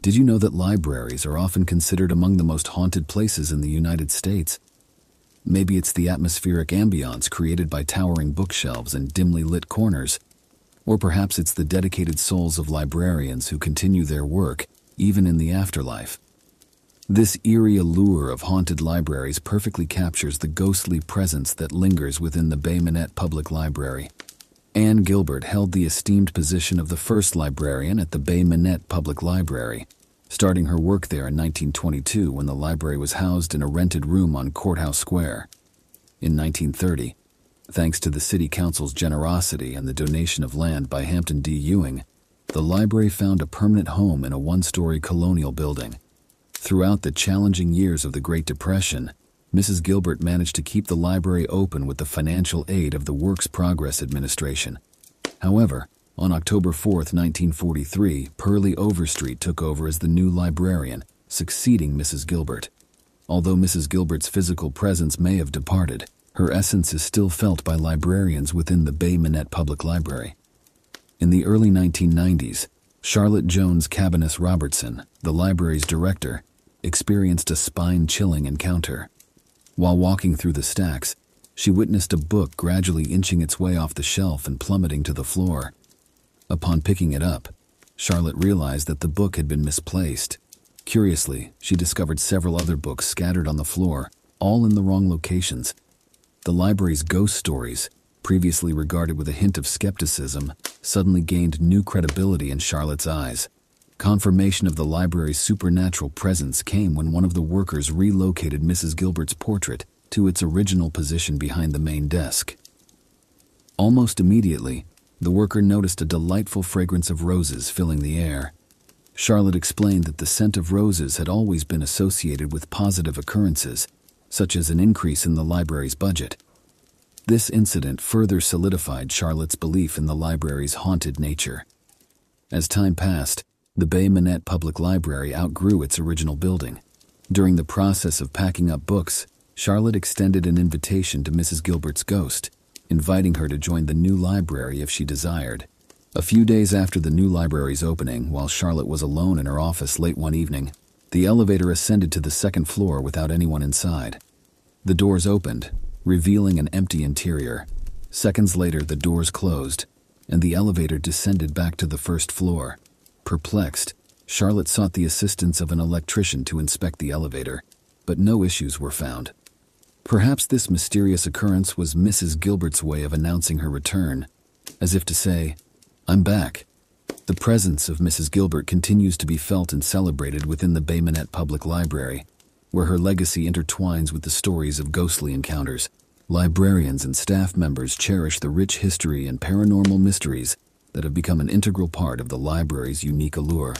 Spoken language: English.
Did you know that libraries are often considered among the most haunted places in the United States? Maybe it's the atmospheric ambiance created by towering bookshelves and dimly lit corners. Or perhaps it's the dedicated souls of librarians who continue their work, even in the afterlife. This eerie allure of haunted libraries perfectly captures the ghostly presence that lingers within the Bay Minette Public Library. Anne Gilbert held the esteemed position of the first librarian at the Bay Minette Public Library, starting her work there in 1922 when the library was housed in a rented room on Courthouse Square. In 1930, thanks to the City Council's generosity and the donation of land by Hampton D. Ewing, the library found a permanent home in a one-story colonial building. Throughout the challenging years of the Great Depression, Mrs. Gilbert managed to keep the library open with the financial aid of the Works Progress Administration. However, on October 4, 1943, Pearlie Overstreet took over as the new librarian, succeeding Mrs. Gilbert. Although Mrs. Gilbert's physical presence may have departed, her essence is still felt by librarians within the Bay Minette Public Library. In the early 1990s, Charlotte Jones Cabanis Robertson, the library's director, experienced a spine-chilling encounter. While walking through the stacks, she witnessed a book gradually inching its way off the shelf and plummeting to the floor. Upon picking it up, Charlotte realized that the book had been misplaced. Curiously, she discovered several other books scattered on the floor, all in the wrong locations. The library's ghost stories, previously regarded with a hint of skepticism, suddenly gained new credibility in Charlotte's eyes. Confirmation of the library's supernatural presence came when one of the workers relocated Mrs. Gilbert's portrait to its original position behind the main desk. Almost immediately, the worker noticed a delightful fragrance of roses filling the air. Charlotte explained that the scent of roses had always been associated with positive occurrences, such as an increase in the library's budget. This incident further solidified Charlotte's belief in the library's haunted nature. As time passed, the Bay Minette Public Library outgrew its original building. During the process of packing up books, Charlotte extended an invitation to Mrs. Gilbert's ghost, inviting her to join the new library if she desired. A few days after the new library's opening, while Charlotte was alone in her office late one evening, the elevator ascended to the second floor without anyone inside. The doors opened, revealing an empty interior. Seconds later, the doors closed, and the elevator descended back to the first floor. Perplexed, Charlotte sought the assistance of an electrician to inspect the elevator, but no issues were found. Perhaps this mysterious occurrence was Mrs. Gilbert's way of announcing her return, as if to say, "I'm back." The presence of Mrs. Gilbert continues to be felt and celebrated within the Bay Minette Public Library, where her legacy intertwines with the stories of ghostly encounters. Librarians and staff members cherish the rich history and paranormal mysteries that have become an integral part of the library's unique allure.